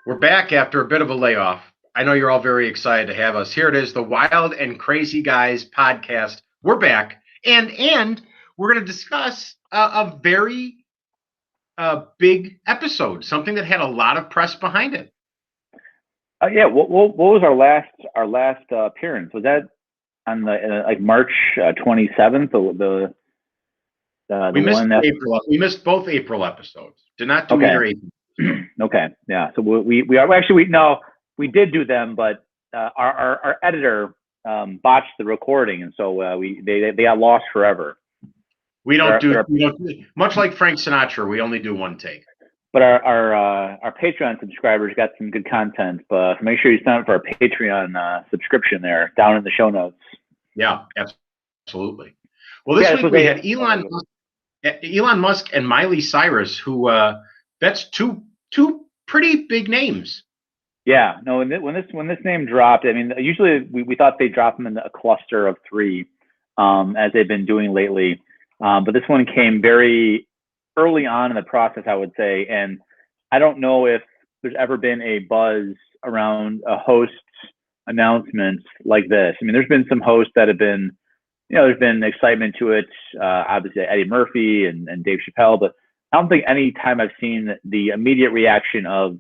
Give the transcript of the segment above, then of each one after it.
We're back after a bit of a layoff. I know you're all very excited to have us. Here it is, the Wild and Crazy Guys podcast. We're back, and we're going to discuss a very big episode, something that had a lot of press behind it. What was our last appearance? Was that on the like March 27th? We missed April. We missed both April episodes. Did not do either April. Okay, yeah. So we did do them, but our editor botched the recording, and so they got lost forever. We don't much like Frank Sinatra. We only do one take. But our Patreon subscribers got some good content. But make sure you sign up for our Patreon subscription there, down in the show notes. Yeah, absolutely. Well, this week we had Elon Musk and Miley Cyrus, who that's two pretty big names. Yeah, no. When this name dropped, I mean, usually we thought they drop them in a cluster of three, as they've been doing lately. But this one came very early on in the process, I would say, and I don't know if there's ever been a buzz around a host's announcement like this. I mean, there's been some hosts that have been, there's been excitement to it. Obviously, Eddie Murphy and Dave Chappelle, but I don't think any time I've seen the immediate reaction of,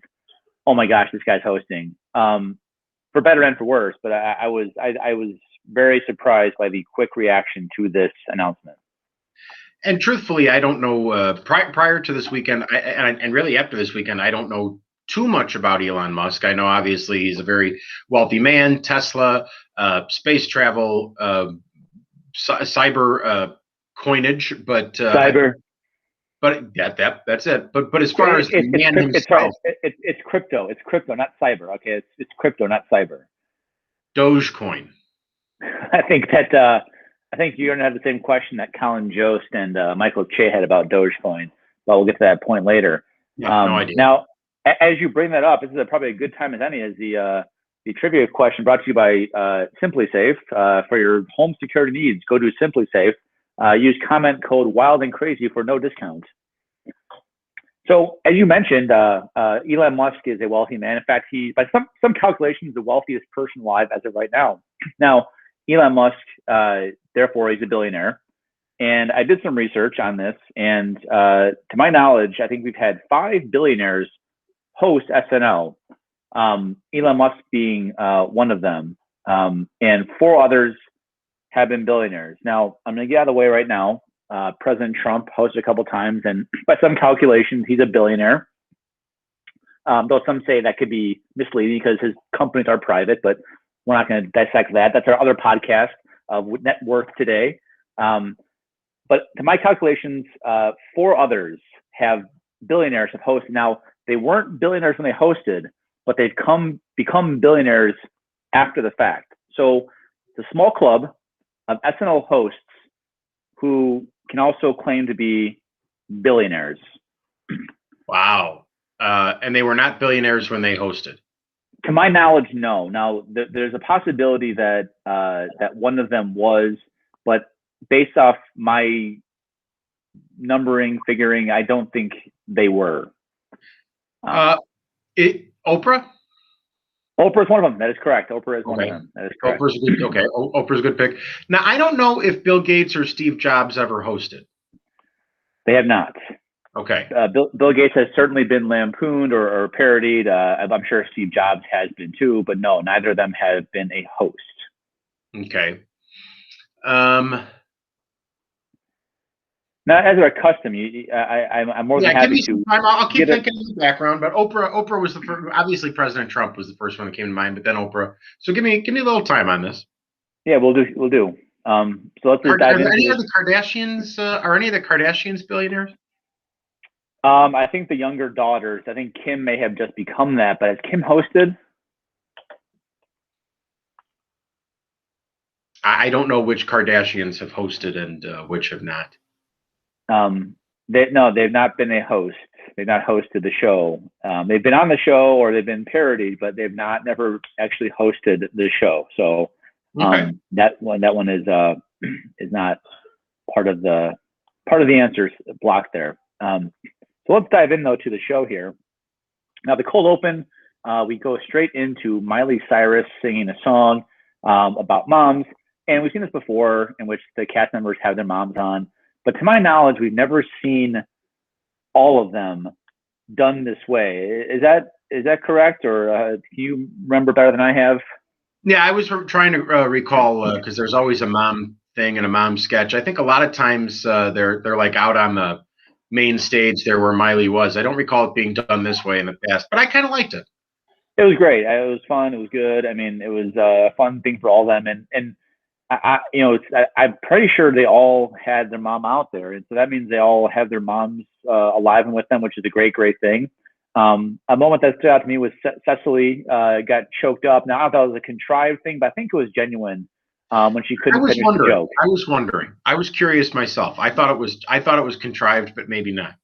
"Oh my gosh, this guy's hosting," for better and for worse. But I was very surprised by the quick reaction to this announcement. And truthfully, I don't know. Prior to this weekend, and really after this weekend, I don't know too much about Elon Musk. I know obviously he's a very wealthy man, Tesla, space travel, cyber coinage, but cyber. But that's it. But as far as the man himself, it's crypto. It's crypto, not cyber. Okay, it's crypto, not cyber. Dogecoin. I think you're gonna have the same question that Colin Jost and Michael Che had about Dogecoin. But we'll get to that point later. Yeah, no idea. Now, as you bring that up, this is probably a good time as any, as the trivia question brought to you by SimpliSafe. For your home security needs, go to SimpliSafe. Use comment code Wild and Crazy for no discount. So, as you mentioned, Elon Musk is a wealthy man. In fact, he, by some calculations, the wealthiest person alive as of right now. Now, Elon Musk, therefore, he's a billionaire. And I did some research on this, and to my knowledge, I think we've had 5 billionaires host SNL. Elon Musk being one of them, and 4 others have been billionaires. Now, I'm going to get out of the way right now. President Trump hosted a couple times, and by some calculations, he's a billionaire. Though some say that could be misleading because his companies are private, but we're not going to dissect that. That's our other podcast of Net Worth Today. But to my calculations, 4 others billionaires have hosted. Now, they weren't billionaires when they hosted, but they've become billionaires after the fact. So the small club of SNL hosts who can also claim to be billionaires. Wow. And they were not billionaires when they hosted. To my knowledge, no. Now, there's a possibility that that one of them was, but based off my figuring, I don't think they were. Oprah? Oprah is one of them. That is correct. Oprah is one of them. That is correct. Oprah's a good pick. Now, I don't know if Bill Gates or Steve Jobs ever hosted. They have not. Okay. Bill Gates has certainly been lampooned or parodied. I'm sure Steve Jobs has been too, but no, neither of them have been a host. Okay. Now, as our custom, I'm more than happy give me some time. I'll keep thinking in the background. But Oprah was the first. Obviously, President Trump was the first one that came to mind, but then Oprah. So give me a little time on this. Yeah, we'll do. So let's just dive into any of the Kardashians? Are any of the Kardashians billionaires? I think the younger daughters. I think Kim may have just become that, but has Kim hosted? I don't know which Kardashians have hosted and which have not. They've not been a host. They've not hosted the show. They've been on the show or they've been parodied, but they've never actually hosted the show. So that one is not part of the answers block there. So let's dive in though to the show here. Now the cold open we go straight into Miley Cyrus singing a song about moms. And we've seen this before in which the cast members have their moms on. But to my knowledge, we've never seen all of them done this way. Is that correct? Or do you remember better than I have? Yeah, I was trying to recall because there's always a mom thing and a mom sketch. I think a lot of times they're like out on the main stage there where Miley was. I don't recall it being done this way in the past, but I kind of liked it. It was great. It was fun. It was good. I mean, it was a fun thing for all of them. And I'm pretty sure they all had their mom out there, and so that means they all have their moms alive and with them, which is a great thing. A moment that stood out to me was Cecily got choked up. Now I don't know if that was a contrived thing, but I think it was genuine when she couldn't finish the joke. I was wondering. I was curious myself. I thought it was contrived, but maybe not.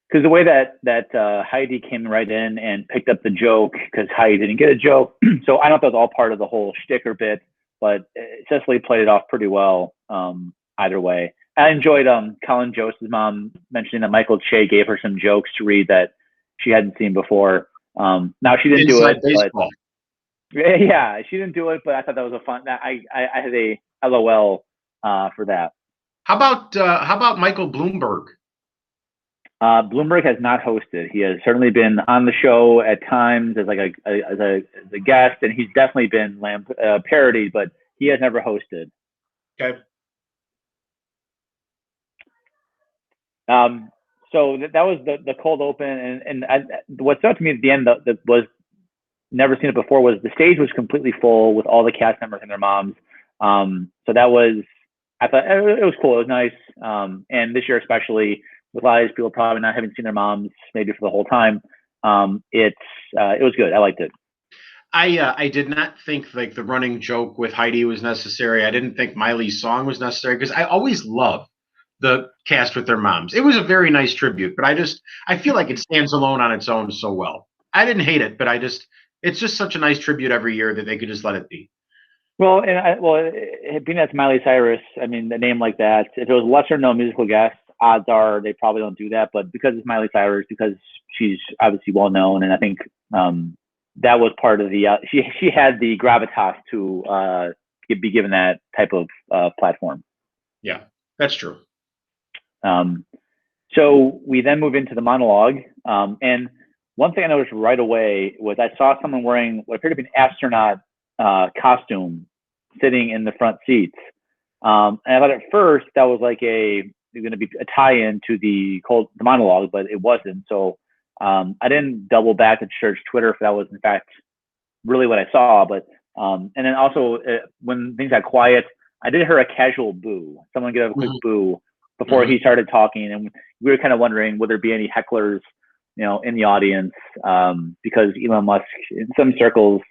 Because the way that Heidi came right in and picked up the joke, because Heidi didn't get a joke, so I don't know if that was all part of the whole shtick or bit. But Cecily played it off pretty well either way. I enjoyed Colin Jost's mom mentioning that Michael Che gave her some jokes to read that she hadn't seen before. Now she didn't do it, but yeah, she didn't do it. But I thought that was a fun. I had a LOL for that. How about Michael Bloomberg? Bloomberg has not hosted. He has certainly been on the show at times as like as a guest, and he's definitely been parodied, but he has never hosted. Okay. So that was the cold open, and what stood out to me at the end that was never seen it before was the stage was completely full with all the cast members and their moms. So that was, I thought it was cool. It was nice, and this year especially, with a lot of these people probably not having seen their moms maybe for the whole time, it was good. I liked it. I did not think like the running joke with Heidi was necessary. I didn't think Miley's song was necessary because I always love the cast with their moms. It was a very nice tribute, but I feel like it stands alone on its own so well. I didn't hate it, but it's just such a nice tribute every year that they could just let it be. Well, being that's Miley Cyrus, I mean, the name like that, if it was lesser known musical guest, odds are they probably don't do that. But because it's Miley Cyrus, because she's obviously well known, and I think that was part of the she had the gravitas to be given that type of platform. Yeah, that's true. So we then move into the monologue, and one thing I noticed right away was I saw someone wearing what appeared to be an astronaut costume sitting in the front seats. And I thought at first that was like going to be a tie-in to the monologue, but it wasn't. So I didn't double back to search Twitter if that was in fact really what I saw. But and then also when things got quiet, I did hear a casual boo. Someone give a quick boo before he started talking, and we were kind of wondering would there be any hecklers, in the audience, because Elon Musk in some circles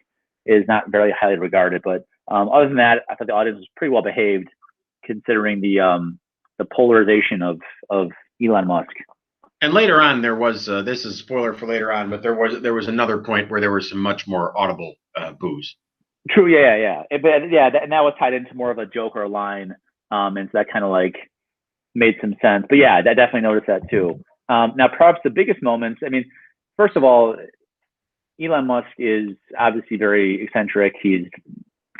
is not very highly regarded. But other than that, I thought the audience was pretty well behaved considering the polarization of Elon Musk. And later on, there was this is a spoiler for later on, but there was another point where there was some much more audible boos. True, yeah. And that was tied into more of a joke or a line, and so that kind of like made some sense. But yeah, I definitely noticed that too. Now, perhaps the biggest moments. I mean, first of all, Elon Musk is obviously very eccentric. He's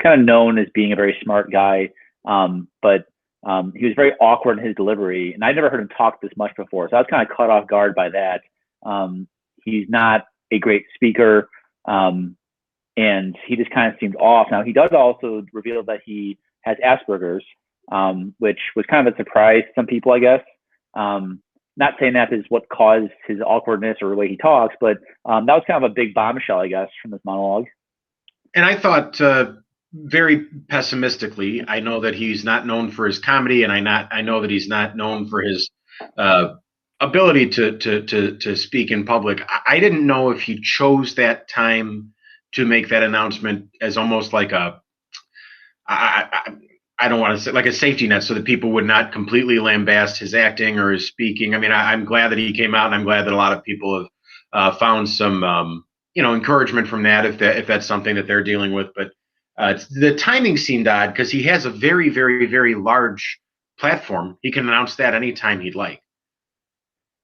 kind of known as being a very smart guy, but he was very awkward in his delivery, and I never heard him talk this much before. So I was kind of caught off guard by that. He's not a great speaker, and he just kind of seemed off. Now, he does also reveal that he has Asperger's, which was kind of a surprise to some people, I guess. Not saying that is what caused his awkwardness or the way he talks, but that was kind of a big bombshell, I guess, from this monologue. And I thought very pessimistically, I know that he's not known for his comedy, and I know that he's not known for his ability to speak in public. I didn't know if he chose that time to make that announcement as almost like I don't want to say like a safety net so that people would not completely lambast his acting or his speaking. I mean, I'm glad that he came out, and I'm glad that a lot of people have found some encouragement from that if that's something that they're dealing with. But the timing seemed odd because he has a very, very, very large platform. He can announce that anytime he'd like.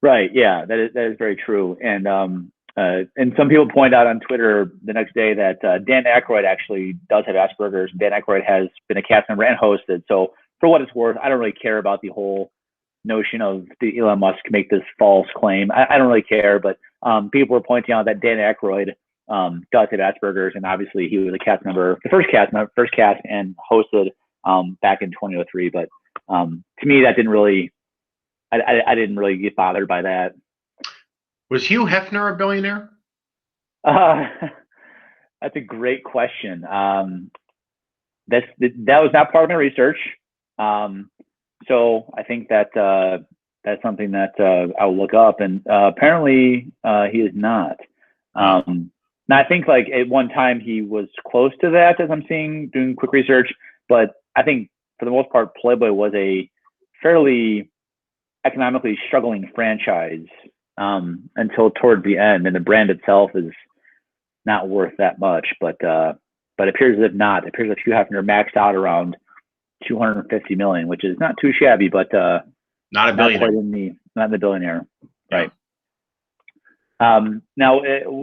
Right. Yeah, that is very true. And And some people point out on Twitter the next day that Dan Aykroyd actually does have Asperger's. Dan Aykroyd has been a cast member and hosted. So for what it's worth, I don't really care about the whole notion of the Elon Musk make this false claim. I don't really care, but people were pointing out that Dan Aykroyd does have Asperger's, and obviously he was a cast member, the first cast, and hosted back in 2003. But to me, that didn't really, I didn't really get bothered by that. Was Hugh Hefner a billionaire? That's a great question. That was not part of my research. So I think that that's something that I'll look up. And apparently he is not. Now I think like at one time he was close to that, as I'm seeing doing quick research. But I think for the most part, Playboy was a fairly economically struggling franchise until towards the end, and the brand itself is not worth that much. But it appears as if not. It appears as if Hugh Hefner maxed out around 250 million, which is not too shabby, but not a billionaire. Not in the billionaire, right? Now,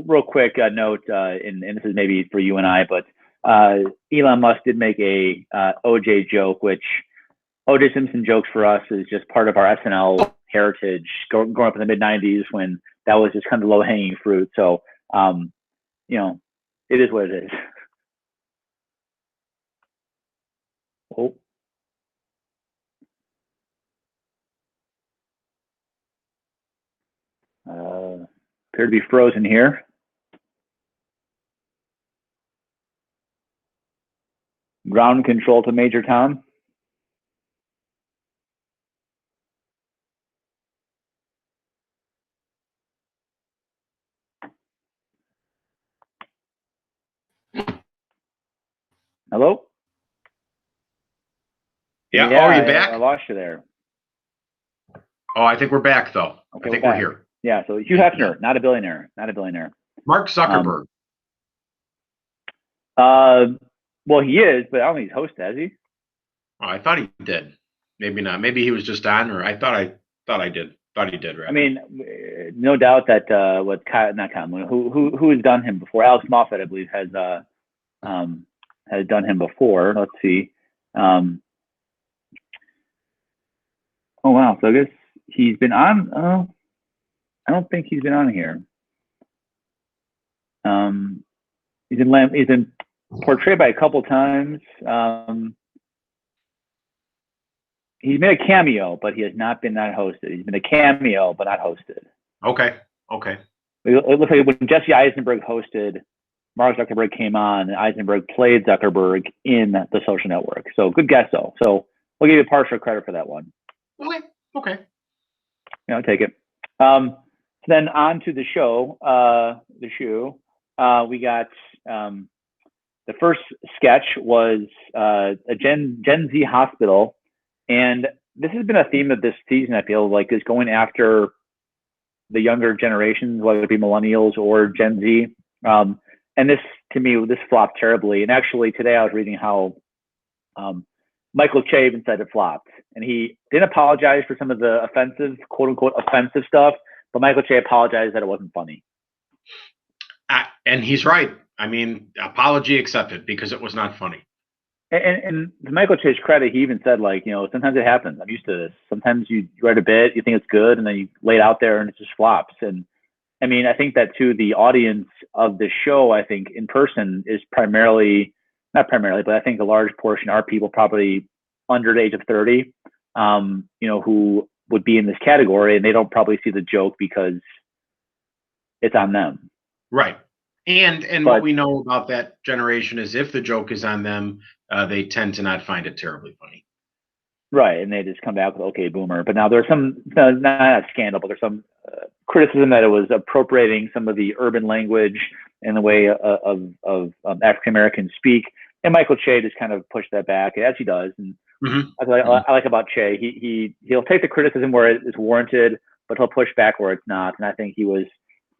real quick note, and this is maybe for you and I, but Elon Musk did make a OJ joke, which OJ Simpson jokes for us is just part of our SNL heritage, growing up in the mid 90s when that was just kind of low hanging fruit. So, you know, it is what it is. Oh. Appear to be frozen here. Ground control to Major Tom. Hello? Yeah. Oh, are you back? I lost you there. Oh, I think we're back though. Okay, I think we're here. Yeah. So Hugh Hefner, not a billionaire. Mark Zuckerberg. Well, he is, but I don't think he's hosted, has he? Oh, I thought he did. Maybe not. Maybe he was just on, or I thought I did. Thought he did. Right. I mean, no doubt that who has done him before? Alex Moffat, I believe, has done him before. Let's see. Oh wow! So I guess he's been on. I don't think he's been on here. He's been portrayed by a couple times. He's made a cameo, but he has not been that hosted. He's been a cameo, but not hosted. Okay. It looks like when Jesse Eisenberg hosted, Mark Zuckerberg came on, and Eisenberg played Zuckerberg in The Social Network. So good guess, though. So we'll give you partial credit for that one. Okay. I'll take it. So then on to the show. We got the first sketch was a Gen Z hospital. And this has been a theme of this season, I feel like, is going after the younger generations, whether it be millennials or Gen Z. And this, to me, this flopped terribly. And actually, today I was reading how Michael Che even said it flopped. And he didn't apologize for some of the offensive, quote unquote, offensive stuff. But Michael Che apologized that it wasn't funny. And he's right. I mean, apology accepted because it was not funny. And to Michael Che's credit, he even said, like, sometimes it happens. I'm used to this. Sometimes you write a bit, you think it's good, and then you lay it out there and it just flops. And I mean, I think that too, the audience of the show, I think in person is not primarily, but I think a large portion are people probably under the age of 30, who would be in this category, and they don't probably see the joke because it's on them. Right. And what we know about that generation is if the joke is on them, they tend to not find it terribly funny. Right, and they just come back with "Okay, boomer." But now there's some, not a scandal, but there's some criticism that it was appropriating some of the urban language and the way of African Americans speak. And Michael Che just kind of pushed that back, as he does. And I like about Che. He'll take the criticism where it is warranted, but he'll push back where it's not. And I think he was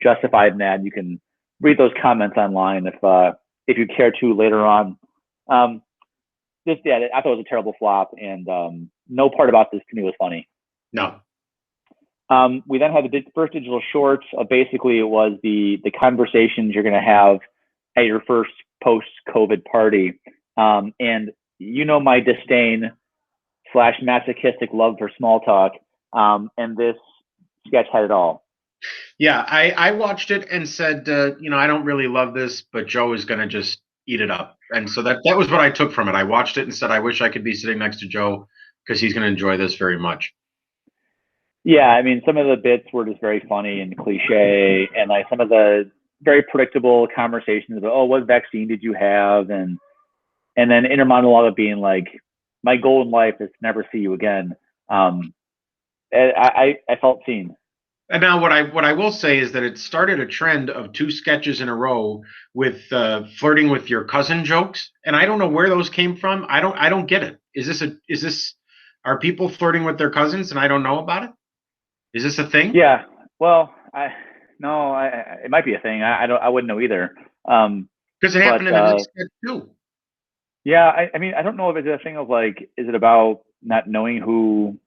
justified in that. You can read those comments online if you care to later on. I thought it was a terrible flop, and no part about this to me was funny. No. We then had the first digital shorts. Basically, it was the conversations you're going to have at your first post-COVID party. And my disdain / masochistic love for small talk. And this sketch had it all. Yeah, I watched it and said, I don't really love this, but Joe is going to just eat it up. And so that was what I took from it. I watched it and said, I wish I could be sitting next to Joe because he's going to enjoy this very much. Yeah, I mean, some of the bits were just very funny and cliche, and like some of the very predictable conversations about, oh, what vaccine did you have? And then inner monologue of being like, my goal in life is to never see you again. I felt seen. And now what I will say is that it started a trend of 2 sketches in a row with flirting with your cousin jokes, and I don't know where those came from. I don't get it. Are people flirting with their cousins and I don't know about it? Is this a thing? Yeah. Well, it might be a thing. I wouldn't know either. Because it happened in the next sketch too. Yeah, I mean, I don't know if it's a thing of like, is it about not knowing who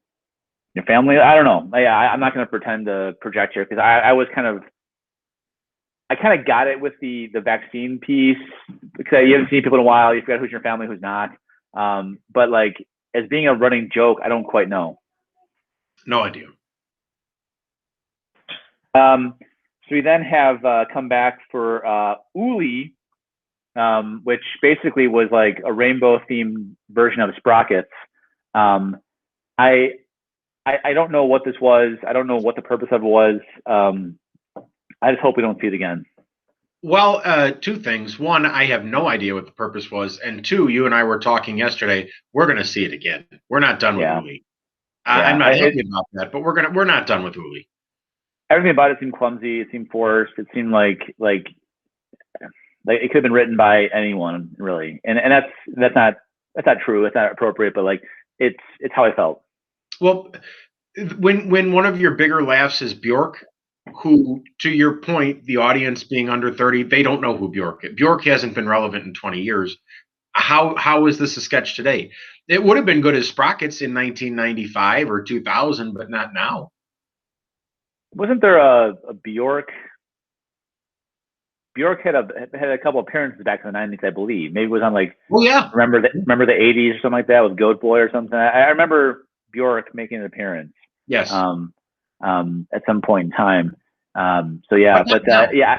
your family? I don't know. I'm not going to pretend to project here because I kind of got it with the vaccine piece because you haven't seen people in a while. You forgot who's your family, who's not. But like as being a running joke, I don't quite know. No idea. So we then have come back for Uli, which basically was like a rainbow themed version of Sprockets. I don't know what this was. I don't know what the purpose of it was. I just hope we don't see it again. Well, 2 things. One, I have no idea what the purpose was, and 2, you and I were talking yesterday. We're going to see it again. We're not done with Uli. I'm not happy about that, but we're not done with Uli. Everything about it seemed clumsy. It seemed forced. It seemed like it could have been written by anyone, really. And that's not true. It's not appropriate. But like it's how I felt. Well, when one of your bigger laughs is Bjork, who, to your point, the audience being under 30, they don't know who Bjork is. Bjork hasn't been relevant in 20 years. How is this a sketch today? It would have been good as Sprockets in 1995 or 2000, but not now. Wasn't there a Bjork? Bjork had a couple appearances back in the 90s, I believe. Maybe it was on like, oh yeah, remember the 80s or something like that with Goat Boy or something. I remember Bjork making an appearance. Yes. At some point in time. So yeah, but yeah,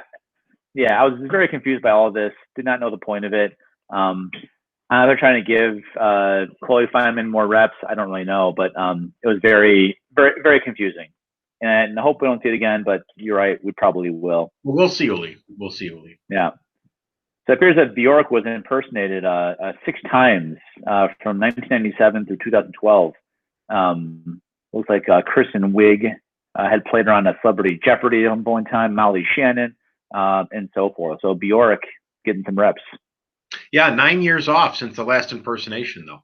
I was very confused by all of this. Did not know the point of it. They're trying to give Chloe Fineman more reps. I don't really know, but it was very, very, very confusing. And I hope we don't see it again, but you're right, we probably will. We'll see Uli. We'll see Uli. Yeah. So it appears that Bjork was impersonated 6 times from 1997 through 2012. Looks like Kristen Wiig had played her on a Celebrity Jeopardy at one point in time, Molly Shannon, and so forth. So Bjork getting some reps. Yeah, 9 years off since the last impersonation, though.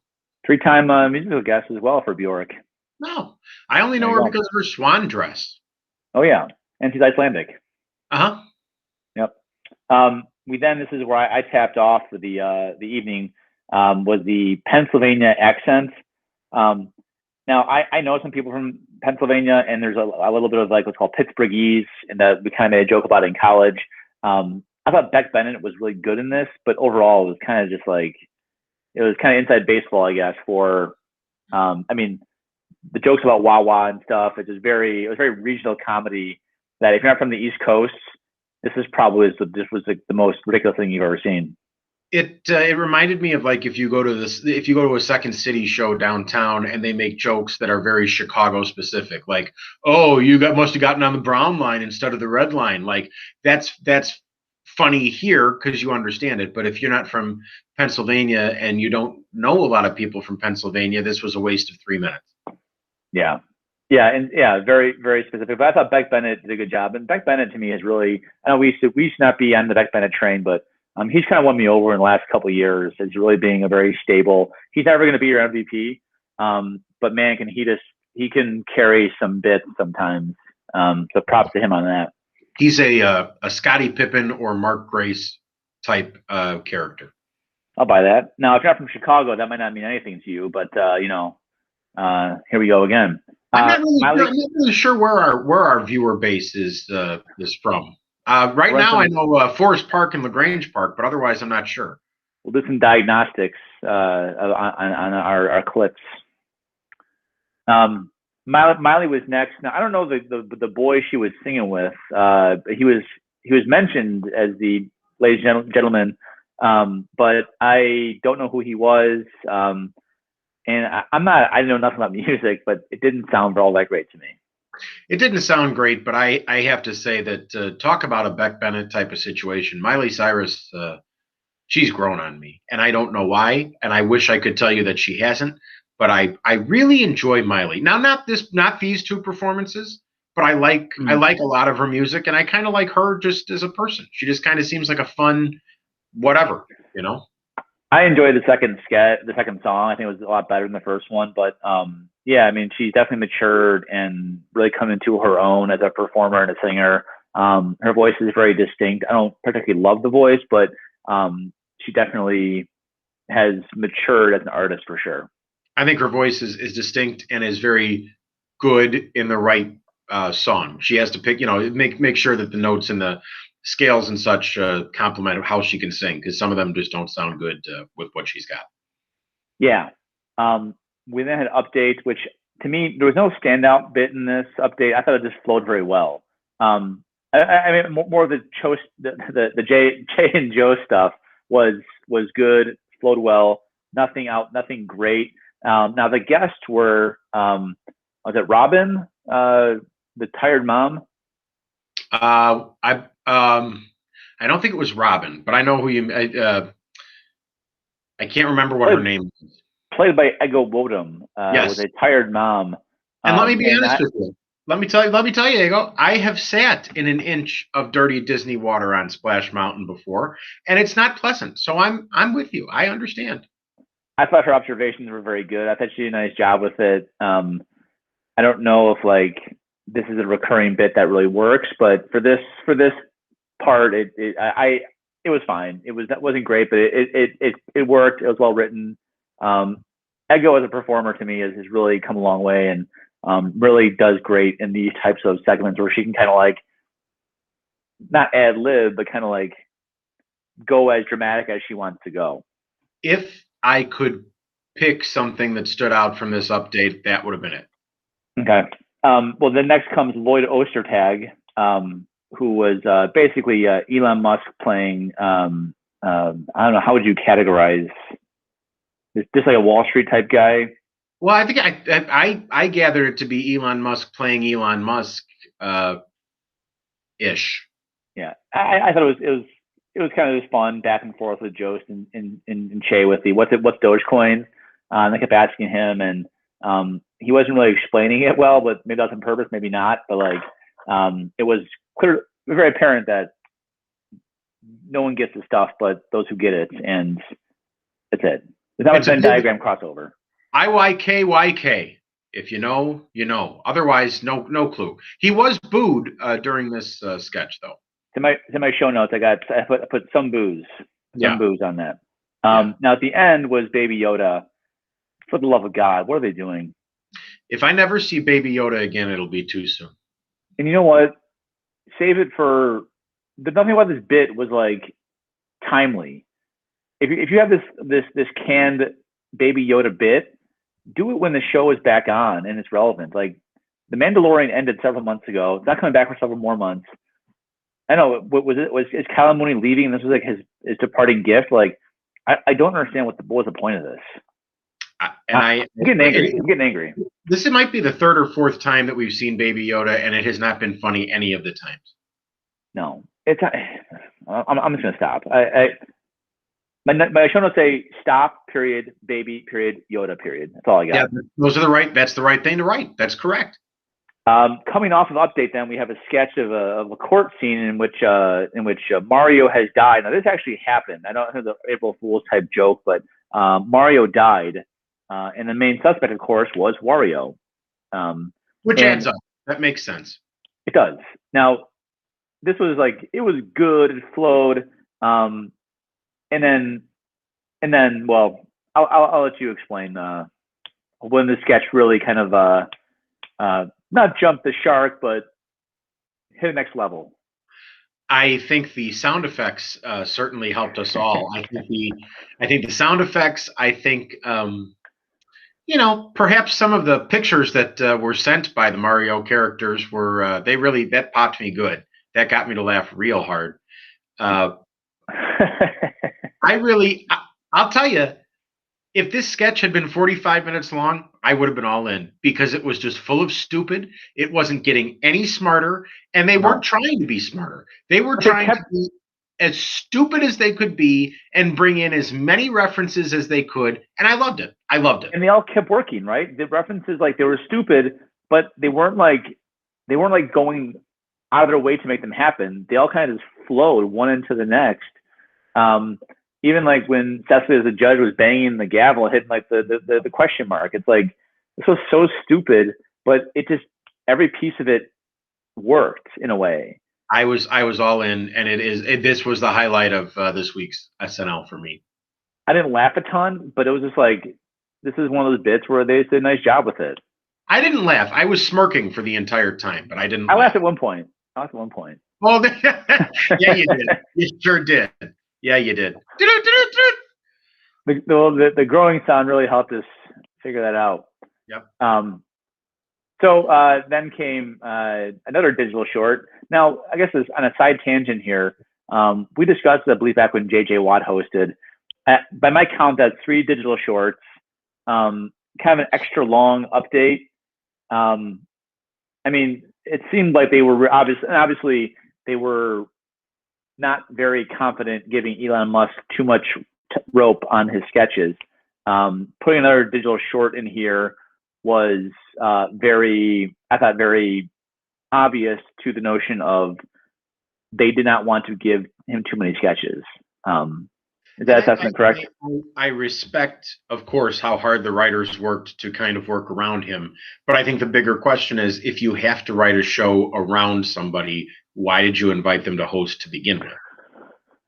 3-time musical guest as well for Bjork. No, I only know her because of her swan dress. Oh yeah, and she's Icelandic. Yep. This is where I tapped off for the evening. Was the Pennsylvania accent. Now I know some people from Pennsylvania, and there's a little bit of like what's called Pittsburghese, and that we kind of made a joke about in college. I thought Beck Bennett was really good in this, but overall it was kind of just like it was kind of inside baseball, I guess. For I mean, the jokes about Wawa and stuff. It was very regional comedy. That if you're not from the East Coast, this was the most ridiculous thing you've ever seen. It reminded me of like if you go to a Second City show downtown and they make jokes that are very Chicago specific, like, oh, must have gotten on the brown line instead of the red line. Like that's funny here because you understand it, but if you're not from Pennsylvania and you don't know a lot of people from Pennsylvania, this was a waste of 3 minutes. Yeah, and very, very specific. But I thought Beck Bennett did a good job, and Beck Bennett to me has really. I know we should not be on the Beck Bennett train, but he's kind of won me over in the last couple of years as really being a very stable. He's never going to be your MVP, but man, he can carry some bits sometimes. So props to him on that. He's a Scottie Pippen or Mark Grace type character. I'll buy that. Now, if you're not from Chicago, that might not mean anything to you, but here we go again. I'm not really sure. Miley, I'm not really sure where our viewer base is from. Right run now, I some. know Forest Park and Lagrange Park, but otherwise, I'm not sure. We'll do some diagnostics on our clips. Miley was next. Now I don't know the boy she was singing with. He was mentioned as the ladies and gentlemen, but I don't know who he was. And I know nothing about music, but it didn't sound all that great to me. It didn't sound great, but I have to say that talk about a Beck Bennett type of situation. Miley Cyrus, she's grown on me, and I don't know why. And I wish I could tell you that she hasn't. But I really enjoy Miley. Now, not these two performances, but I like a lot of her music, and I kind of like her just as a person. She just kind of seems like a fun whatever, you know. I enjoyed the second song. I think it was a lot better than the first one. But yeah, I mean, she's definitely matured and really come into her own as a performer and a singer. Her voice is very distinct. I don't particularly love the voice, but she definitely has matured as an artist for sure. I think her voice is distinct and is very good in the right song. She has to pick, make sure that the notes and the scales and such complement how she can sing, because some of them just don't sound good with what she's got. Yeah. We then had updates, which to me there was no standout bit in this update. I thought it just flowed very well. I mean, more of the Jay and Joe stuff was good, flowed well. Nothing great. Now the guests were was it Robin, the tired mom? I don't think it was Robin, but I know who you. I can't remember what her name is. Played by Ego Bodum, Yes. was a tired mom. And let me be honest with you. Let me tell you, Ego, I have sat in an inch of dirty Disney water on Splash Mountain before, and it's not pleasant. So I'm with you. I understand. I thought her observations were very good. I thought she did a nice job with it. I don't know if like this is a recurring bit that really works, but for this part, it was fine. That wasn't great, but it worked. It was well written. Ego as a performer to me has really come a long way and really does great in these types of segments where she can kind of like not ad lib, but kind of like go as dramatic as she wants to go. If I could pick something that stood out from this update, that would have been it. Okay. Well, then next comes Lloyd Ostertag, who was basically Elon Musk playing. I don't know, how would you categorize? Just like a Wall Street type guy. Well, I think I gathered it to be Elon Musk playing Elon Musk ish. Yeah, I thought it was kind of just fun back and forth with Jost and Che with the what's Dogecoin. They kept asking him, and he wasn't really explaining it well, but maybe that's on purpose, maybe not. But like, it was very apparent that no one gets the stuff, but those who get it, and that's it. There's not a Venn diagram crossover. IYKYK. If you know, you know. Otherwise, no clue. He was booed during this sketch, though. In my show notes, I put some booze on that. Now at the end was Baby Yoda. For the love of God, what are they doing? If I never see Baby Yoda again, it'll be too soon. And you know what? Save it for. Nothing about this bit was like timely. If you have this canned Baby Yoda bit, do it when the show is back on and it's relevant. Like The Mandalorian ended several months ago. It's not coming back for several more months. I know. Is Callum Mooney leaving? And this was like his departing gift. Like I don't understand what was the point of this. I'm getting angry. This might be the third or fourth time that we've seen Baby Yoda, and it has not been funny any of the times. No, it's. I'm just gonna stop. My show notes say stop. Period. Baby. Period. Yoda. Period. That's all I got. Yeah, that's the right thing to write. That's correct. Coming off of update, then we have a sketch of a court scene in which Mario has died. Now this actually happened. I don't know the April Fool's type joke, but Mario died, and the main suspect, of course, was Wario. Which adds up. That makes sense. It does. Now, this was like it was good. It flowed, and then, well, I'll let you explain when the sketch really kind of not jump the shark, but hit the next level? I think the sound effects certainly helped us all. I think the sound effects. I think perhaps some of the pictures that were sent by the Mario characters were that popped me good. That got me to laugh real hard. I'll tell you, if this sketch had been 45 minutes long, I would have been all in because it was just full of stupid. It wasn't getting any smarter, and they weren't trying to be smarter. They were trying to be as stupid as they could be and bring in as many references as they could, and I loved it. And they all kept working, right? The references, like, they were stupid, but they weren't like going out of their way to make them happen. They all kind of just flowed one into the next. Even like when Cecily as a judge was banging the gavel, hitting like the question mark. It's like, this was so stupid, but it just, every piece of it worked in a way. I was all in, and this was the highlight of this week's SNL for me. I didn't laugh a ton, but it was just like, this is one of those bits where they did a nice job with it. I didn't laugh. I was smirking for the entire time, but I didn't. I laughed at one point. Well, yeah, you did. You sure did. Yeah, you did. The growing sound really helped us figure that out. Yep. So then came another digital short. Now, I guess on a side tangent here, we discussed, I believe, back when J.J. Watt hosted. By my count, that's 3 digital shorts, kind of an extra long update. I mean, it seemed like they were obviously they were not very confident giving Elon Musk too much rope on his sketches. Putting another digital short in here was very obvious to the notion of they did not want to give him too many sketches. Is that assessment correct? I respect, of course, how hard the writers worked to kind of work around him. But I think the bigger question is, if you have to write a show around somebody, why did you invite them to host to begin with?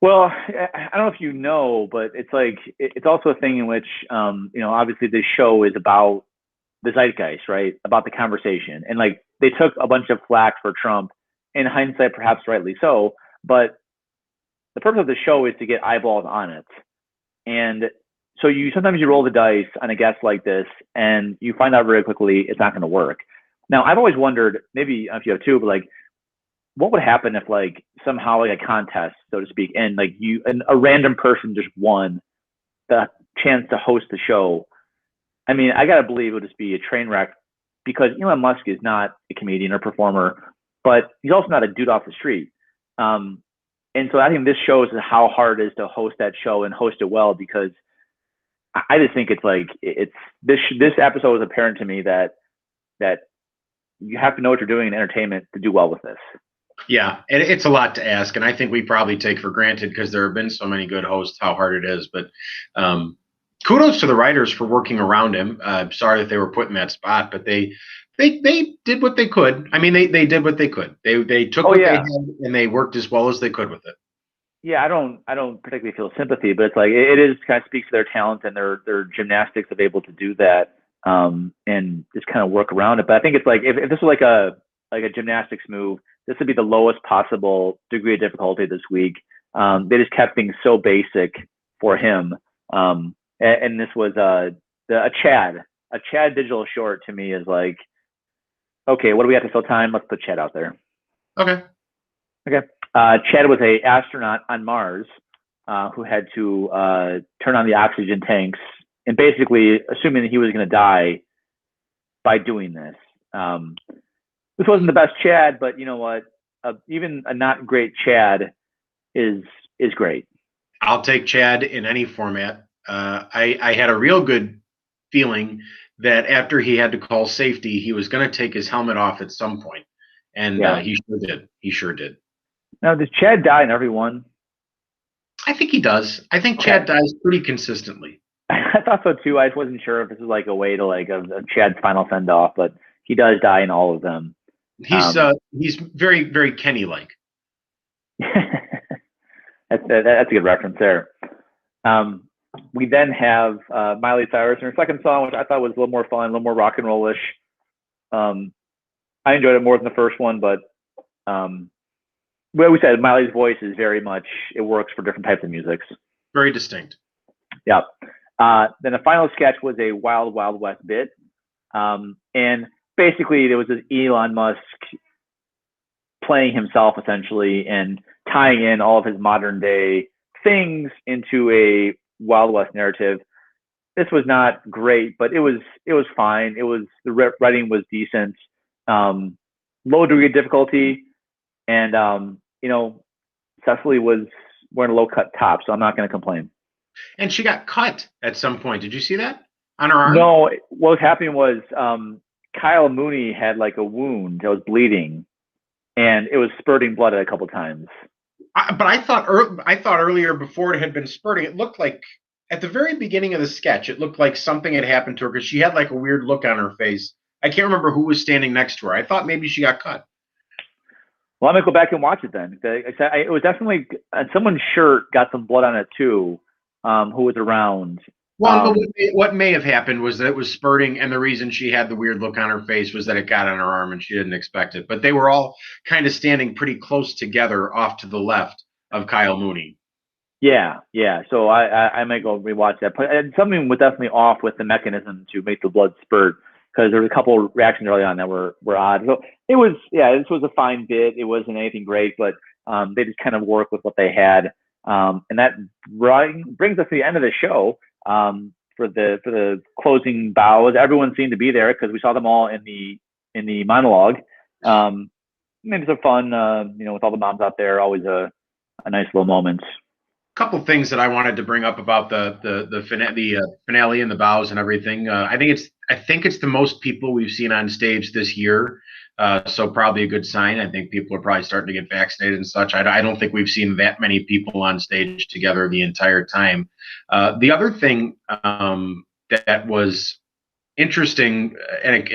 Well, I don't know if you know, but it's like, it's also a thing in which, obviously this show is about the zeitgeist, right? About the conversation. And like, they took a bunch of flack for Trump, in hindsight, perhaps rightly so, but the purpose of the show is to get eyeballs on it. And so sometimes you roll the dice on a guest like this and you find out very quickly it's not going to work. Now, I've always wondered, maybe if you have too, but like, what would happen if like somehow like a contest, so to speak, and like a random person just won the chance to host the show? I mean, I got to believe it would just be a train wreck, because Elon Musk is not a comedian or performer, but he's also not a dude off the street. And so I think this shows how hard it is to host that show and host it well, because I just think this episode was apparent to me that you have to know what you're doing in entertainment to do well with this. Yeah, and it's a lot to ask, and I think we probably take for granted because there have been so many good hosts how hard it is. But kudos to the writers for working around him. Sorry that they were put in that spot, but they did what they could. I mean, they did what they could. They took what they had and they worked as well as they could with it. Yeah, I don't particularly feel sympathy, but it's like it is kind of speaks to their talent and their gymnastics of able to do that, and just kind of work around it. But I think it's like if this was like a gymnastics move, this would be the lowest possible degree of difficulty this week. They just kept things so basic for him, and this was a Chad digital short to me is like, okay, what do we have to fill time? Let's put Chad out there. Okay. Chad was a astronaut on Mars who had to turn on the oxygen tanks, and basically assuming that he was going to die by doing this. This wasn't the best Chad, but you know what? Even a not great Chad is great. I'll take Chad in any format. I had a real good feeling that after he had to call safety, he was going to take his helmet off at some point, and he sure did. He sure did. Now, does Chad die in every one? I think he does. I think Chad dies pretty consistently. I thought so too. I just wasn't sure if this was like a way to like a Chad's final send off, but he does die in all of them. He's very, very Kenny-like. That's a good reference there. We then have Miley Cyrus in her second song, which I thought was a little more fun, a little more rock and roll-ish. I enjoyed it more than the first one, but well, we said Miley's voice is very much, it works for different types of music. Very distinct. Yeah. Then the final sketch was a Wild Wild West bit. And basically there was this Elon Musk playing himself essentially and tying in all of his modern day things into a Wild West narrative. This was not great, but it was fine. The writing was decent. Low degree of difficulty, and Cecily was wearing a low cut top, so I'm not going to complain. And she got cut at some point. Did you see that on her arm? No, what was happening was Kyle Mooney had like a wound that was bleeding, and it was spurting blood a couple times. But I thought earlier, before it had been spurting, it looked like at the very beginning of the sketch, it looked like something had happened to her because she had like a weird look on her face. I can't remember who was standing next to her. I thought maybe she got cut. Well, I'm gonna go back and watch it then. It was definitely someone's shirt got some blood on it too. Who was around? Well, what may have happened was that it was spurting, and the reason she had the weird look on her face was that it got on her arm and she didn't expect it. But they were all kind of standing pretty close together off to the left of Kyle Mooney. Yeah. So I might go rewatch that. But something was definitely off with the mechanism to make the blood spurt, because there was a couple of reactions early on that were odd. So it was, this was a fine bit. It wasn't anything great, but they just kind of worked with what they had. And that brings us to the end of the show. For the closing bows, everyone seemed to be there because we saw them all in the monologue. Maybe some fun, with all the moms out there. Always a nice little moment. Couple things that I wanted to bring up about the finale and the bows and everything. I think it's the most people we've seen on stage this year, so probably a good sign. I think people are probably starting to get vaccinated and such. I don't think we've seen that many people on stage together the entire time. The other thing that was interesting, and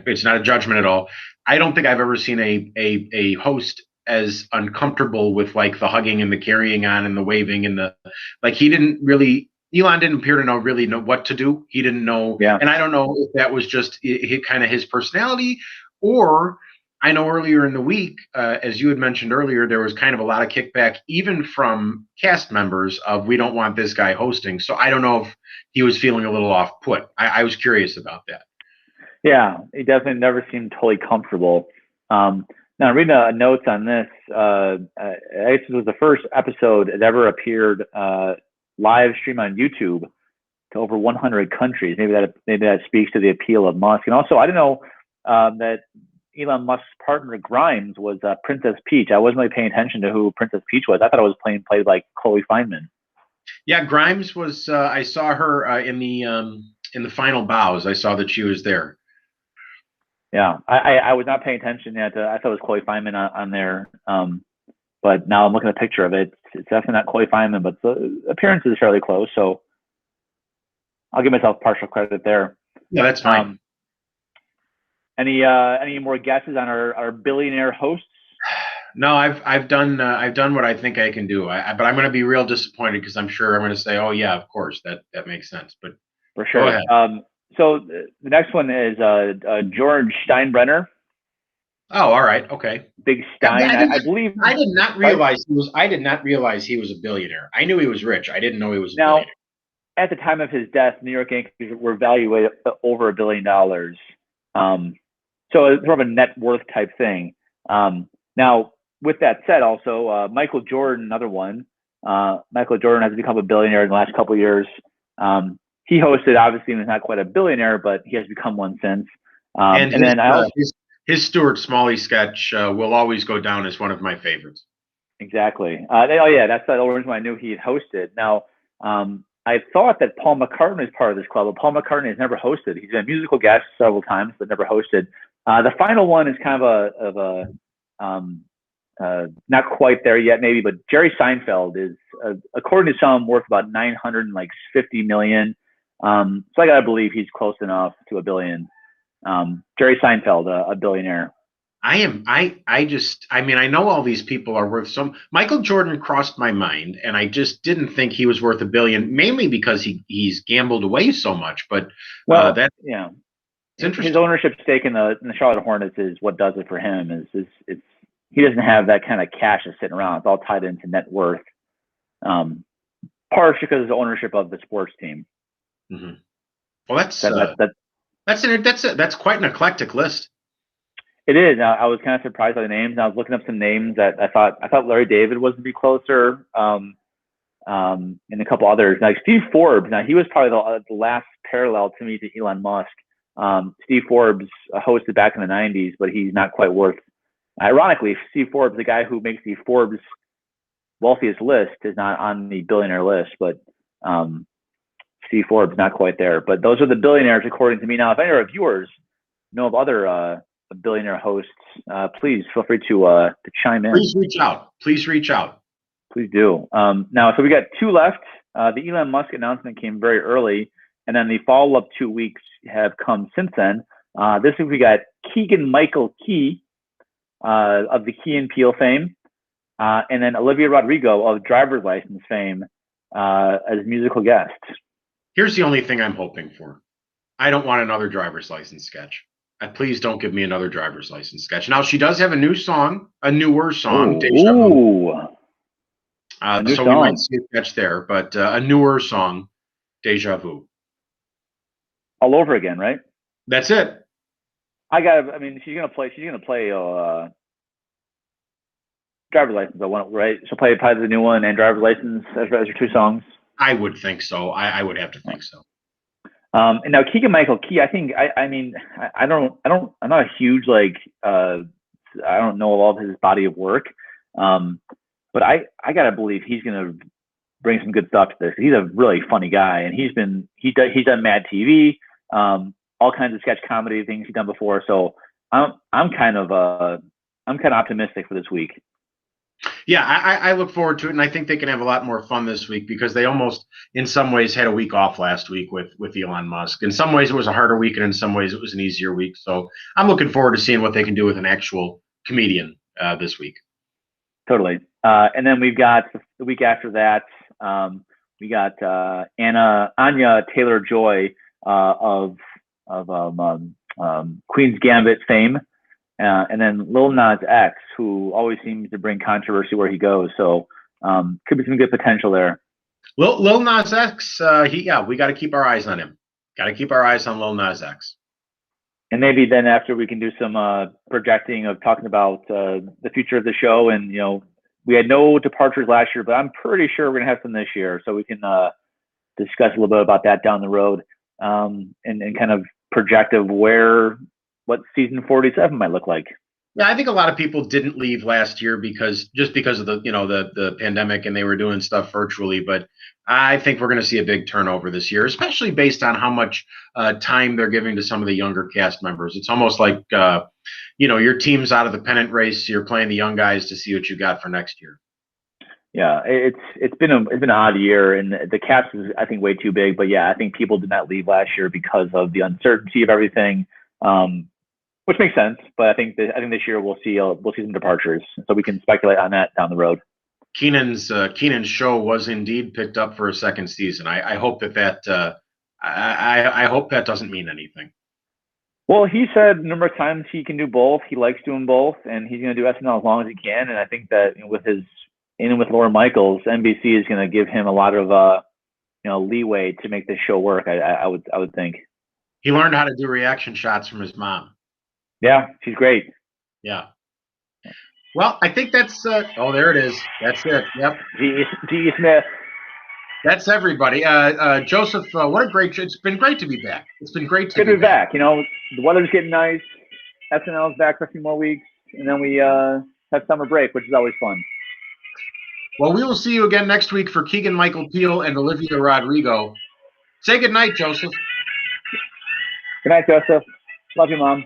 it's not a judgment at all. I don't think I've ever seen a host as uncomfortable with like the hugging and the carrying on and the waving and Elon didn't appear to really know what to do. He didn't know. Yeah. And I don't know if that was just kind of his personality, or I know earlier in the week, as you had mentioned earlier, there was kind of a lot of kickback even from cast members of, we don't want this guy hosting. So I don't know if he was feeling a little off put. I was curious about that. Yeah, he definitely never seemed totally comfortable. Now, reading notes on this, I guess this was the first episode that ever appeared live stream on YouTube to over 100 countries. Maybe that speaks to the appeal of Musk. And also, I didn't know that Elon Musk's partner Grimes was Princess Peach. I wasn't really paying attention to who Princess Peach was. I thought it was played by Chloe Fineman. Yeah, Grimes was. I saw her in the final bows. I saw that she was there. Yeah, I was not paying attention yet. I thought it was Chloe Fineman on there. But now I'm looking at a picture of it. It's definitely not Chloe Fineman, but the appearance is fairly close. So I'll give myself partial credit there. Yeah, that's fine. Any more guesses on our billionaire hosts? No, I've done what I think I can do. But I'm going to be real disappointed because I'm sure I'm going to say, oh yeah, of course, that makes sense. But for sure. Go ahead. So the next one is George Steinbrenner. Oh, all right, okay. Big Stein. I believe. I did not realize he was a billionaire. I knew he was rich. I didn't know he was a billionaire. At the time of his death, New York Yankees were valued at over $1 billion. So it's sort of a net worth type thing. Now, with that said, also Michael Jordan, another one. Michael Jordan has become a billionaire in the last couple of years. He hosted, obviously, and is not quite a billionaire, but he has become one since. His Stuart Smalley sketch will always go down as one of my favorites. Exactly. That's the reason why I knew he had hosted. Now, I thought that Paul McCartney is part of this club, but Paul McCartney has never hosted. He's been a musical guest several times, but never hosted. The final one is kind of not quite there yet, maybe, but Jerry Seinfeld is, according to some, worth about $950 million. So I gotta believe he's close enough to $1 billion. Jerry Seinfeld, a billionaire. I know all these people are worth some. Michael Jordan crossed my mind, and I just didn't think he was worth $1 billion, mainly because he's gambled away so much. But It's interesting. His ownership stake in the Charlotte Hornets is what does it for him. It's he doesn't have that kind of cash that's sitting around. It's all tied into net worth, partially because of the ownership of the sports team. Mm-hmm. Well, that's quite an eclectic list. It is. I was kind of surprised by the names. And I was looking up some names that I thought Larry David was to be closer, and a couple others. Like Steve Forbes. Now he was probably the last parallel to me to Elon Musk. Steve Forbes hosted back in the 90s, but he's not quite worth. Ironically, Steve Forbes, the guy who makes the Forbes wealthiest list, is not on the billionaire list, but Steve Forbes not quite there. But those are the billionaires according to me. Now, if any of our viewers know of other billionaire hosts, please feel free to chime in. Please reach out. Please do. Now, so we got two left. The Elon Musk announcement came very early, and then the follow-up 2 weeks have come since then. This week we got Keegan-Michael Key of the Key and Peele fame, and then Olivia Rodrigo of Driver's License fame as musical guest. Here's the only thing I'm hoping for. I don't want another Driver's License sketch. Please don't give me another Driver's License sketch. Now, she does have a newer song, Deja Vu. So we might see a sketch there, but a newer song, Deja Vu. All over again, right? That's it. She's gonna play Driver's License, right? She'll play probably the new one and Driver's License as her two songs. I would think so. I would have to think so. And now Keegan-Michael Key, I think I'm not a huge I don't know all of his body of work, but I gotta believe he's gonna bring some good stuff to this. He's a really funny guy, and he's done Mad TV, all kinds of sketch comedy things he's done before. So I'm kind of optimistic for this week. Yeah, I look forward to it, and I think they can have a lot more fun this week because they almost, in some ways, had a week off last week with Elon Musk. In some ways, it was a harder week, and in some ways, it was an easier week. So I'm looking forward to seeing what they can do with an actual comedian this week. Totally. And then we've got the week after that, we got Anya Taylor-Joy of Queen's Gambit fame. And then Lil Nas X, who always seems to bring controversy where he goes. So could be some good potential there. Lil Nas X, we got to keep our eyes on him. Got to keep our eyes on Lil Nas X. And maybe then after we can do some projecting of talking about the future of the show. And, we had no departures last year, but I'm pretty sure we're going to have some this year. So we can discuss a little bit about that down the road and kind of project of what season 47 might look like. Yeah, I think a lot of people didn't leave last year because of the pandemic and they were doing stuff virtually. But I think we're going to see a big turnover this year, especially based on how much time they're giving to some of the younger cast members. It's almost like your team's out of the pennant race. You're playing the young guys to see what you got for next year. Yeah, it's been an odd year, and the cast is, I think, way too big. But yeah, I think people did not leave last year because of the uncertainty of everything. Which makes sense, but I think this year we'll see some departures, so we can speculate on that down the road. Keenan's show was indeed picked up for a second season. I hope that I hope that doesn't mean anything. Well, he said a number of times he can do both. He likes doing both, and he's going to do SNL as long as he can. And I think that with his in with Lorne Michaels, NBC is going to give him a lot of leeway to make this show work. I would think. He learned how to do reaction shots from his mom. Yeah, she's great. Yeah. Well, I think that's there it is. That's it. Yep. G.E. Smith. That's everybody. Joseph, it's been great to be back. It's been great to be back. The weather's getting nice. SNL's back for a few more weeks, and then we have summer break, which is always fun. Well, we will see you again next week for Keegan-Michael Peele and Olivia Rodrigo. Say good night, Joseph. Good night, Joseph. Love you, Mom.